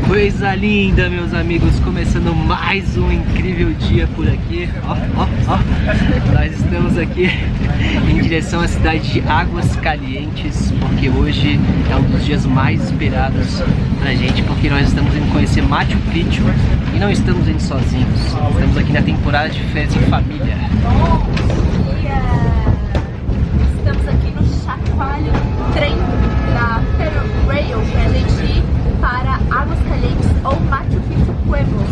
Coisa linda, meus amigos, começando mais um incrível dia por aqui. Ó. Nós estamos aqui em direção à cidade de Águas Calientes, porque hoje é um dos dias mais esperados pra gente, porque nós estamos indo conhecer Machu Picchu e não estamos indo sozinhos. Estamos aqui na temporada de férias em família. Estamos aqui no chacoalho trem da Ferrorail pra gente ir para Águas Calientes ou Machu Picchu Pueblo,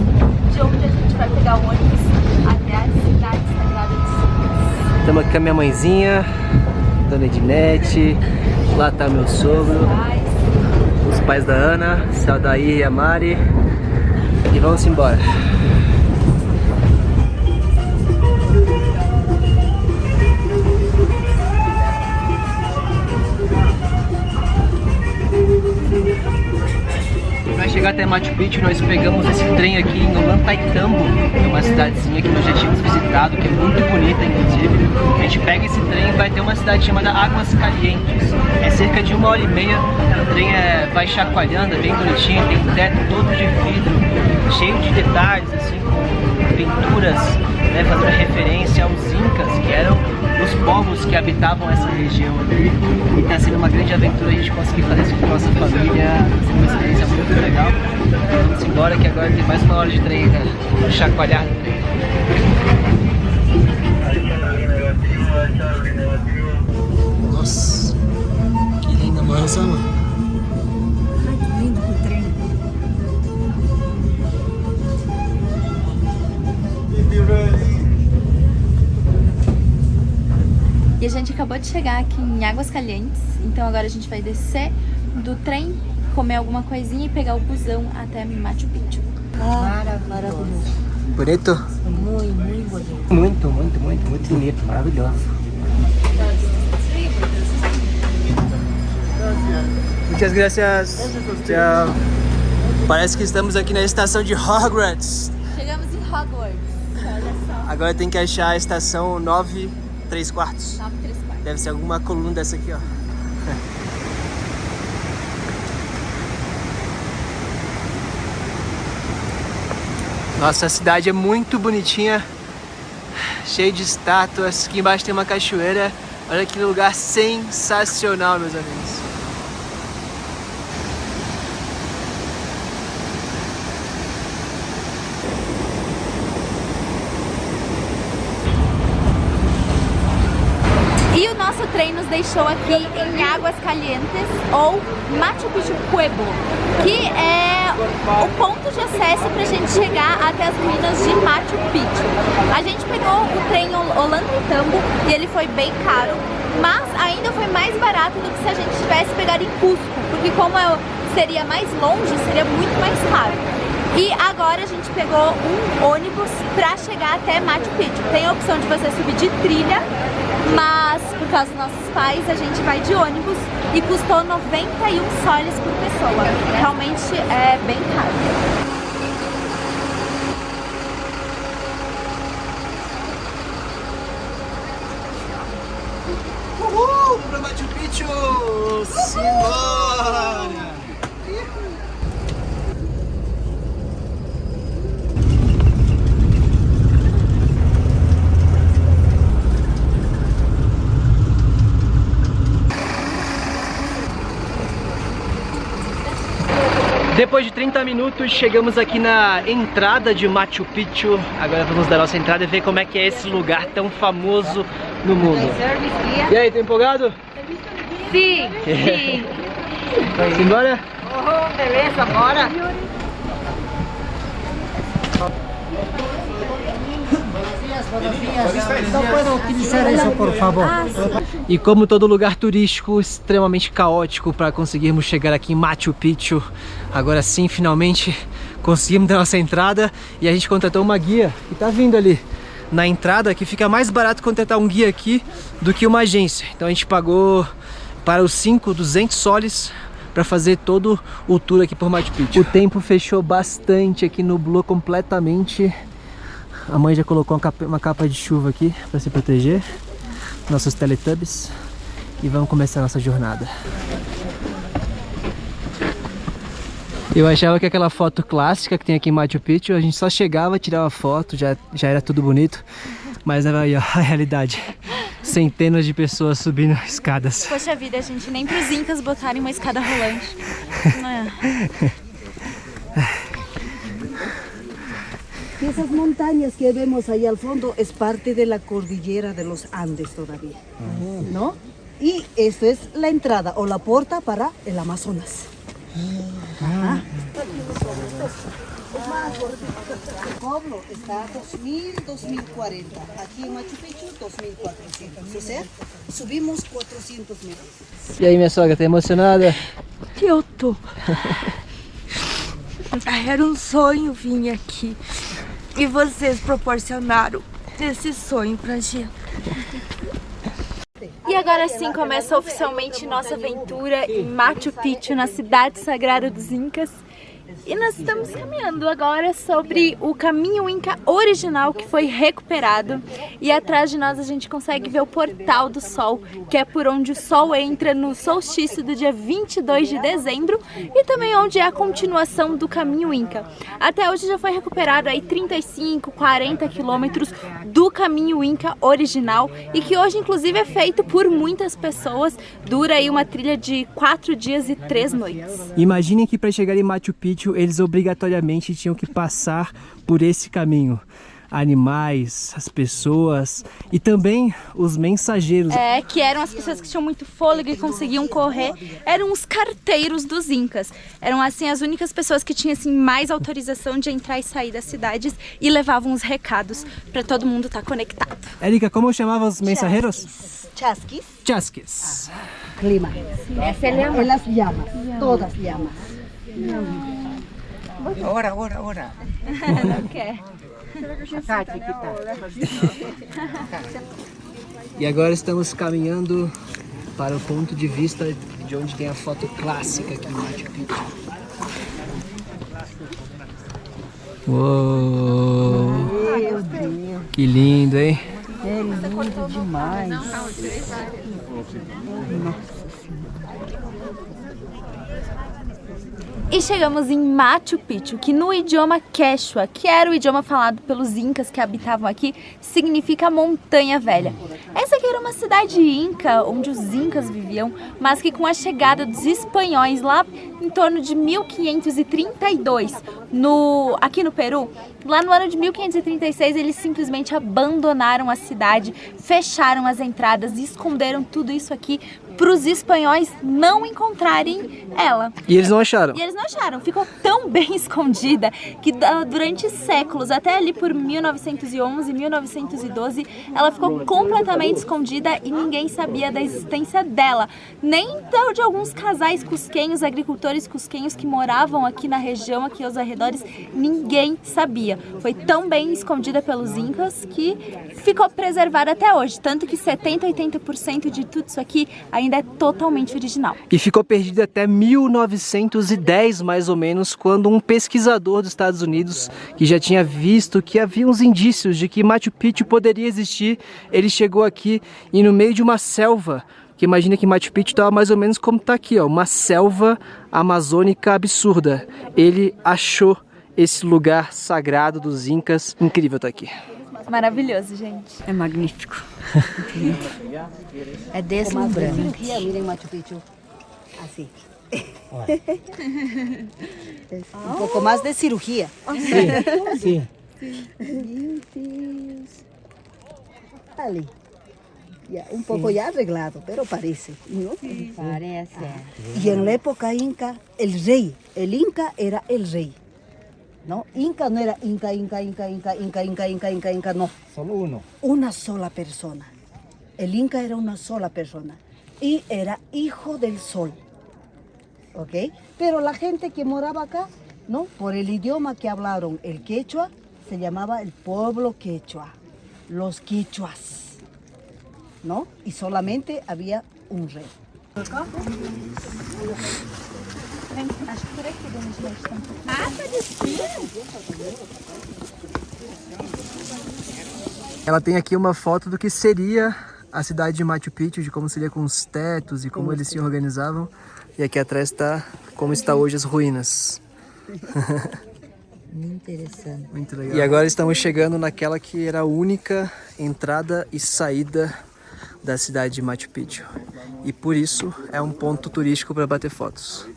de onde a gente vai pegar o ônibus até a cidade sagrada de Sul. Estamos aqui com a minha mãezinha, Dona Ednete, lá tá meu sogro, os pais da Ana, Saldair e a Mari, e vamos embora. Para chegar até Machu Picchu, nós pegamos esse trem aqui no Ollantaytambo, que é uma cidadezinha que nós já tínhamos visitado, que é muito bonita, inclusive. A gente pega esse trem e vai ter uma cidade chamada Águas Calientes. É cerca de 1h30. O trem vai chacoalhando, é bem bonitinho, tem um teto todo de vidro, cheio de detalhes, assim, com pinturas, né, fazendo referência aos Incas, que eram os povos que habitavam essa região aqui. E está sendo uma grande aventura a gente conseguir fazer isso com a nossa família, uma experiência muito legal. Vamos embora que agora tem mais uma hora de trem, né? Chacoalhar no trem. Nossa, que linda moça, mano. Ai, que lindo o trem. E a gente acabou de chegar aqui em Águas Calientes, então agora a gente vai descer do trem, comer alguma coisinha e pegar o busão até Machu Picchu. Maravilhoso. Bonito? Muito bonito. Muito bonito, maravilhoso. Muitas gracias. Tchau. Parece que estamos aqui na estação de Hogwarts. Chegamos em Hogwarts, olha só. Agora tem que achar a estação 9 3/4. 9 3/4. Deve ser alguma coluna dessa aqui, ó. Nossa, a cidade é muito bonitinha, cheio de estátuas. Aqui embaixo tem uma cachoeira. Olha que lugar sensacional, meus amigos. E o nosso trem nos deixou aqui em Águas Calientes ou Machu Picchu Pueblo, que é o ponto de acesso para a gente chegar até as ruínas de Machu Picchu. A gente pegou o trem Ollantaytambo e ele foi bem caro, mas ainda foi mais barato do que se a gente tivesse pegado em Cusco, porque como seria mais longe, seria muito mais caro. E agora a gente pegou um ônibus para chegar até Machu Picchu. Tem a opção de você subir de trilha, mas por causa dos nossos pais a gente vai de ônibus e custou 91 soles por pessoa. Realmente é bem caro. Uhul! Pra Machu Picchu! Simbora! Depois de 30 minutos, chegamos aqui na entrada de Machu Picchu. Agora vamos dar nossa entrada e ver como é que é esse lugar tão famoso no mundo. E aí, tá empolgado? Sim, sim. Vamos embora? Oh, beleza, bora. Não pode utilizar isso, por favor. E como todo lugar turístico, extremamente caótico para conseguirmos chegar aqui em Machu Picchu. Agora sim, finalmente conseguimos dar nossa entrada e a gente contratou uma guia que tá vindo ali na entrada, que fica mais barato contratar um guia aqui do que uma agência. Então a gente pagou para os 200 soles para fazer todo o tour aqui por Machu Picchu. O tempo fechou bastante aqui, nublou completamente. A mãe já colocou uma capa de chuva aqui para se proteger. nossos Teletubbies e vamos começar a nossa jornada. Eu achava que aquela foto clássica que tem aqui em Machu Picchu, a gente só chegava, tirava foto, já era tudo bonito. Mas aí, ó, a realidade. Centenas de pessoas subindo escadas. Poxa vida, gente, nem pros incas botarem uma escada rolante. Esas montañas que vemos ahí al fondo es parte de la cordillera de los Andes todavía, ¿no? Y esto es la entrada o la puerta para el Amazonas. Ajá. El pueblo está a 2000, 2040. Aquí en Machu Picchu, 2400. O sea, subimos 400 metros. E aí, minha sogra, tá emocionada? Eu tô. Era um sonho vir aqui. E vocês proporcionaram esse sonho pra gente. E agora sim começa oficialmente nossa aventura em Machu Picchu, na cidade sagrada dos Incas. E nós estamos caminhando agora sobre o caminho Inca original que foi recuperado. E atrás de nós a gente consegue ver o Portal do Sol, que é por onde o Sol entra no solstício do dia 22 de dezembro e também onde é a continuação do caminho Inca. Até hoje já foi recuperado aí 35, 40 quilômetros do caminho Inca original e que hoje inclusive é feito por muitas pessoas. Dura aí uma trilha de 4 dias e 3 noites. Imaginem que para chegar em Machu Picchu eles obrigatoriamente tinham que passar por esse caminho. Animais, as pessoas e também os mensageiros. Que eram as pessoas que tinham muito fôlego e conseguiam correr. Eram os carteiros dos Incas. Eram assim as únicas pessoas que tinham assim mais autorização de entrar e sair das cidades e levavam os recados para todo mundo estar conectado. Érica, como chamavam os mensageiros? Chasquis. Chasquis. Clima. Essa é las llamas, todas llamas. Ahora. Não quer. E agora estamos caminhando para o ponto de vista de onde tem a foto clássica aqui em Machu Picchu. Uou! Que lindo, hein? É lindo demais. E chegamos em Machu Picchu, que no idioma Quechua, que era o idioma falado pelos Incas que habitavam aqui, significa montanha velha. Essa aqui era uma cidade Inca, onde os Incas viviam, mas que com a chegada dos espanhóis lá em torno de 1532, aqui no Peru, lá no ano de 1536 eles simplesmente abandonaram a cidade, fecharam as entradas e esconderam tudo isso aqui para os espanhóis não encontrarem ela. E eles não acharam? E eles não acharam. Ficou tão bem escondida que durante séculos, até ali por 1911, 1912, ela ficou completamente escondida e ninguém sabia da existência dela. Nem de alguns casais cusquenhos, agricultores cusquenhos que moravam aqui na região, aqui aos arredores, ninguém sabia. Foi tão bem escondida pelos Incas que ficou preservada até hoje. Tanto que 70, 80% de tudo isso aqui ainda é totalmente original. E ficou perdida até 1910, mais ou menos, quando um pesquisador dos Estados Unidos, que já tinha visto que havia uns indícios de que Machu Picchu poderia existir, ele chegou aqui e no meio de uma selva, que imagina que Machu Picchu estava mais ou menos como está aqui, ó, uma selva amazônica absurda. Ele achou esse lugar sagrado dos Incas. Incrível estar aqui. Maravilhoso, gente. É magnífico. É deslumbrante. Cirugía, miren Machu Picchu. Así. Un poco más de cirugía. Sí. Ali. Ya, un poco ya arreglado, pero parece, ¿no? Parece. Y en la época inca, el Inca era el rey. ¿No? Inca no era Inca, no. Solo uno. Una sola persona. El Inca era una sola persona. Y era hijo del sol. ¿Ok? Pero la gente que moraba acá, ¿no? Por el idioma que hablaron, el quechua, se llamaba el pueblo quechua. Los quechuas. ¿No? Y solamente había un rey. Ela tem aqui uma foto do que seria a cidade de Machu Picchu, de como seria com os tetos e como eles se organizavam. E aqui atrás está como está hoje as ruínas. Muito interessante. Muito legal. E agora estamos chegando naquela que era a única entrada e saída da cidade de Machu Picchu. E por isso é um ponto turístico para bater fotos.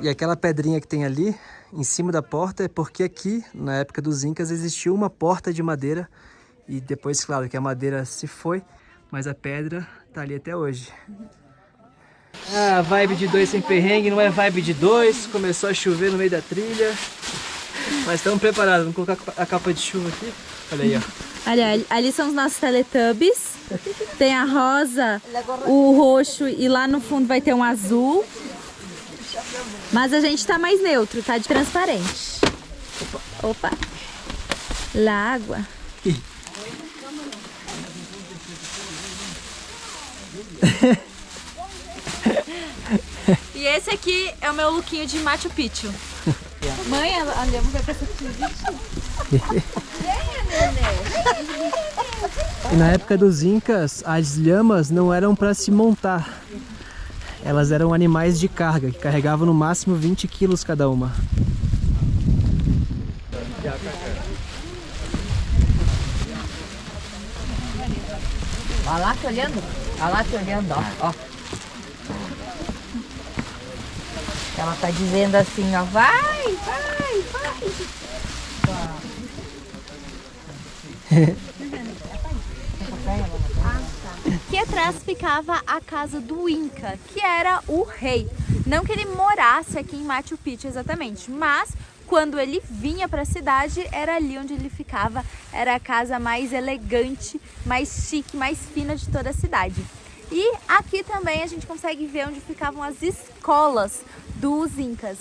E aquela pedrinha que tem ali, em cima da porta, é porque aqui, na época dos Incas, existiu uma porta de madeira. E depois, claro, que a madeira se foi, mas a pedra tá ali até hoje. Ah, vibe de 2 sem perrengue, não é vibe de 2. Começou a chover no meio da trilha. Mas estamos preparados, vamos colocar a capa de chuva aqui. Olha aí, ó. Olha, ali são os nossos Teletubbies. Tem a rosa, o roxo e lá no fundo vai ter um azul. Mas a gente tá mais neutro, tá de transparente. Opa! Lá água. E esse aqui é o meu lookinho de Machu Picchu. Mãe, a Lema vai passar aqui. E na época dos Incas, as lhamas não eram para se montar. Elas eram animais de carga, que carregavam no máximo 20 quilos cada uma. Olha lá te olhando. Olha lá te olhando, ó. Ela tá dizendo assim, ó. Vai, vai, vai. Aqui atrás ficava a casa do Inca, que era o rei. Não que ele morasse aqui em Machu Picchu exatamente, mas quando ele vinha para a cidade, era ali onde ele ficava. Era a casa mais elegante, mais chique, mais fina de toda a cidade. E aqui também a gente consegue ver onde ficavam as escolas dos Incas.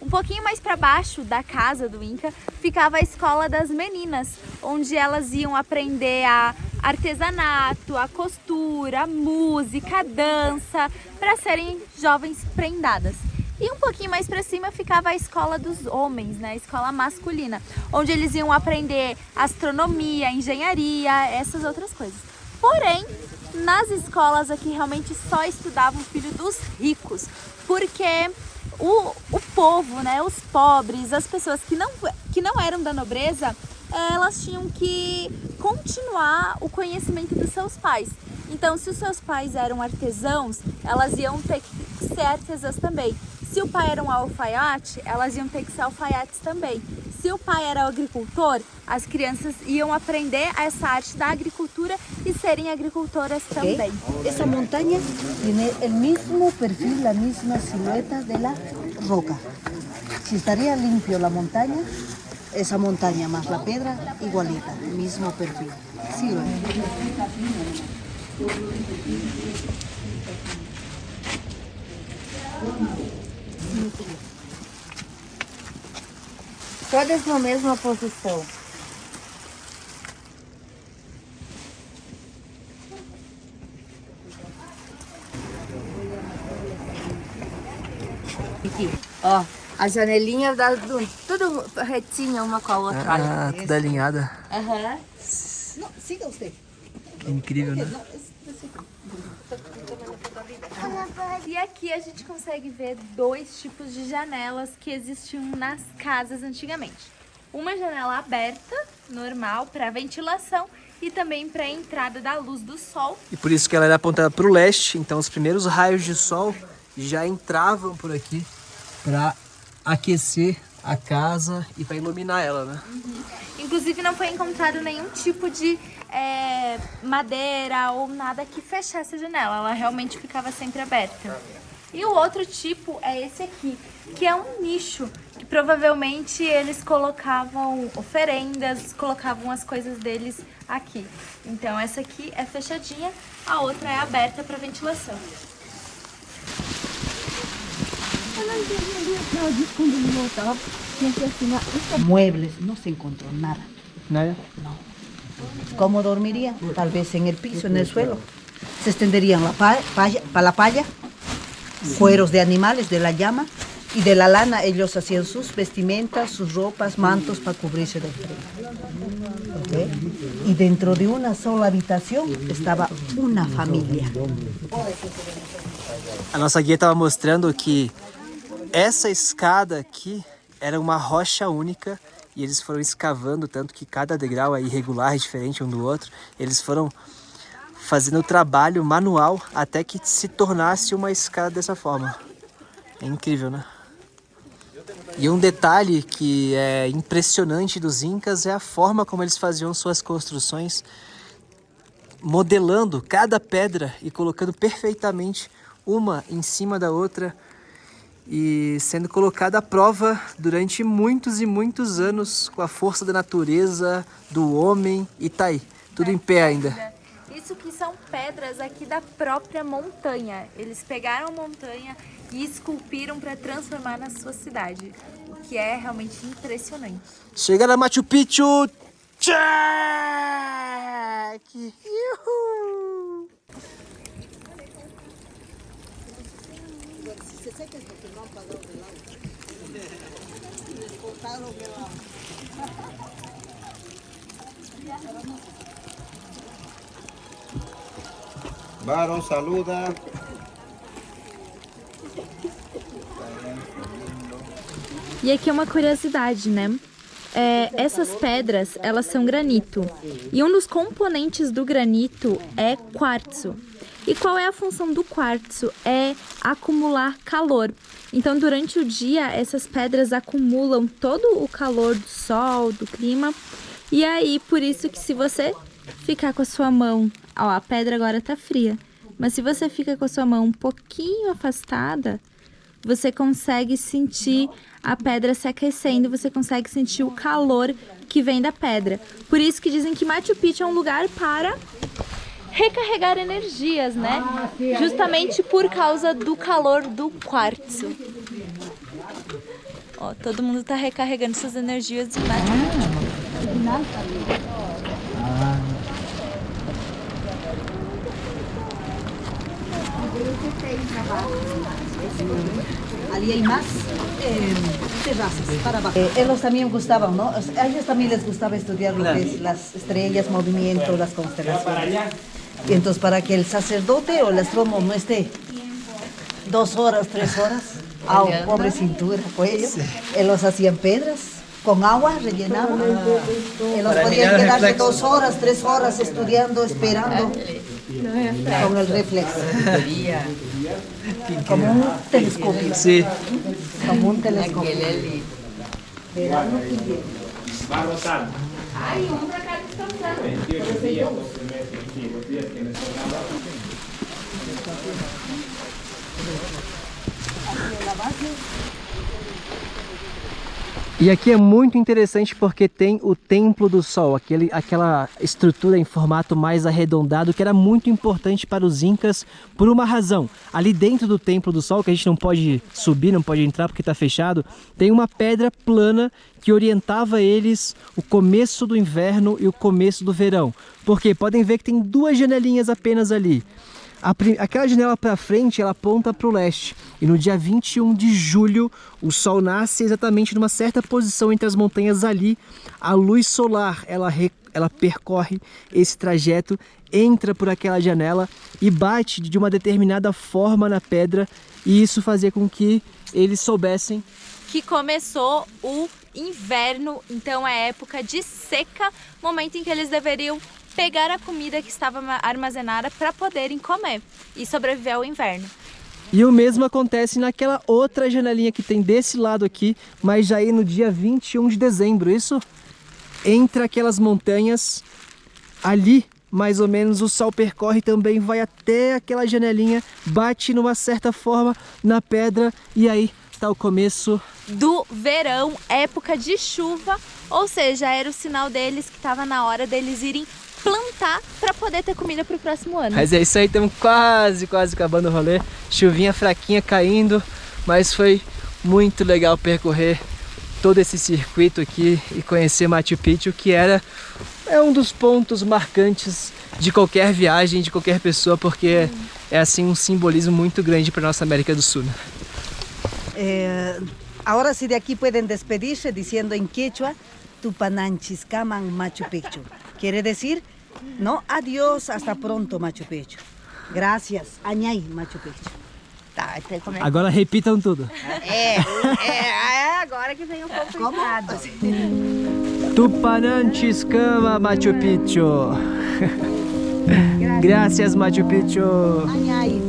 Um pouquinho mais para baixo da casa do Inca ficava a escola das meninas, onde elas iam aprender a artesanato, a costura, a música, a dança, para serem jovens prendadas. E um pouquinho mais para cima ficava a escola dos homens, né? A escola masculina, onde eles iam aprender astronomia, engenharia, essas outras coisas. Porém, nas escolas aqui realmente só estudavam o filho dos ricos, porque o povo, né, os pobres, as pessoas que não eram da nobreza, elas tinham que continuar o conhecimento dos seus pais. Então, se os seus pais eram artesãos, elas iam ter que ser artesãs também. Se o pai era um alfaiate, elas iam ter que ser alfaiates também. Se o pai era agricultor, as crianças iam aprender essa arte da agricultura e serem agricultoras também. Essa montanha tem o mesmo perfil, a mesma silhueta da roca. Se estaria limpio a montanha, essa montanha mais a pedra, igualita, mesmo perfil. Sí, Todas na mesma posição. Aqui, ó, a janelinha tudo retinha uma com a outra. Ah, tudo alinhada. Aham. No, siga usted. Incrível, né? E aqui a gente consegue ver dois tipos de janelas que existiam nas casas antigamente. Uma janela aberta, normal, para ventilação e também para a entrada da luz do sol. E por isso que ela era apontada para o leste, então os primeiros raios de sol já entravam por aqui para aquecer a casa e para iluminar ela, né? Inclusive não foi encontrado nenhum tipo de madeira ou nada que fechasse a janela, ela realmente ficava sempre aberta. E o outro tipo é esse aqui, que é um nicho, que provavelmente eles colocavam oferendas, colocavam as coisas deles aqui. Então essa aqui é fechadinha, a outra é aberta para ventilação. Muebles, no se encontró nada. Nada? ¿Cómo dormiría? Tal vez en el piso, en el suelo. Se extenderían para la palla, cueros de animales, de la llama, Y de la lana ellos hacían sus vestimentas, sus ropas, mantos para cubrirse del frío. ¿Ok? Y dentro de una sola habitación estaba una familia. A nossa guia estava mostrando que essa escada aqui era uma rocha única e eles foram escavando, tanto que cada degrau é irregular, diferente um do outro. Eles foram fazendo o trabalho manual até que se tornasse uma escada dessa forma. É incrível, né? E um detalhe que é impressionante dos Incas é a forma como eles faziam suas construções, modelando cada pedra e colocando perfeitamente uma em cima da outra e sendo colocada à prova durante muitos e muitos anos com a força da natureza, do homem, e tá aí, tudo em pé ainda. Isso que são pedras aqui da própria montanha. Eles pegaram a montanha e esculpiram para transformar na sua cidade, o que é realmente impressionante. Chegar a Machu Picchu! Check! Uhul! Varón, saluda. E aqui é uma curiosidade, né? Essas pedras, elas são granito. E um dos componentes do granito é quartzo. E qual é a função do quartzo? É acumular calor. Então, durante o dia, essas pedras acumulam todo o calor do sol, do clima. E aí, por isso que se você ficar com a sua mão... Ó, a pedra agora tá fria. Mas se você fica com a sua mão um pouquinho afastada, você consegue sentir a pedra se aquecendo, você consegue sentir o calor que vem da pedra. Por isso que dizem que Machu Picchu é um lugar para recarregar energias, né? Justamente por causa do calor do quartzo. Ó, todo mundo tá recarregando suas energias em Machu Picchu. Ali hay más terrazas para abajo. Ellos también gustaban, ¿no? A ellos también les gustaba estudiar lo que es las estrellas, movimiento, las constelaciones. Y entonces para que el sacerdote o el astrónomo no esté 2 horas, 3 horas, pobre cintura, cuello, ellos hacían pedras con agua, rellenaban. Ellos podían quedarse 2 horas, 3 horas estudiando, esperando. Con el reflejo. Como un telescopio. Sí. Como un telescopio. Verano que viene. Va rotando. Ai, um para cada estação. 28 días, 12 meses, sí, los días que les tocaba. E aqui é muito interessante porque tem o Templo do Sol, aquela estrutura em formato mais arredondado que era muito importante para os Incas por uma razão. Ali dentro do Templo do Sol, que a gente não pode subir, não pode entrar porque está fechado, tem uma pedra plana que orientava eles o começo do inverno e o começo do verão. Porque podem ver que tem 2 janelinhas apenas ali. Aquela janela para frente, ela aponta para o leste. E no dia 21 de julho, o sol nasce exatamente numa certa posição entre as montanhas ali. A luz solar, ela percorre esse trajeto, entra por aquela janela e bate de uma determinada forma na pedra. E isso fazia com que eles soubessem que começou o inverno, então é época de seca, momento em que eles deveriam pegar a comida que estava armazenada para poderem comer e sobreviver ao inverno. E o mesmo acontece naquela outra janelinha que tem desse lado aqui, mas já aí no dia 21 de dezembro, isso? Entre aquelas montanhas, ali mais ou menos o sol percorre também, vai até aquela janelinha, bate numa certa forma na pedra e aí está o começo do verão, época de chuva, ou seja, era o sinal deles que estava na hora deles irem plantar para poder ter comida para o próximo ano. Mas é isso aí, estamos quase acabando o rolê. Chuvinha fraquinha caindo, mas foi muito legal percorrer todo esse circuito aqui e conhecer Machu Picchu, que é um dos pontos marcantes de qualquer viagem, de qualquer pessoa, porque é assim um simbolismo muito grande para nossa América do Sul, né? Ahora sí de aquí pueden despedirse diciendo en quechua, Tupananchiskaman Machu Picchu. Quiere decir, no, adiós, hasta pronto Machu Picchu. Gracias, Añay Machu Picchu. Tá, então como é Agora repitam tudo. agora que vem um pouco complicado. Tupananchiskama Machu Picchu. Gracias Machu Picchu. Añay.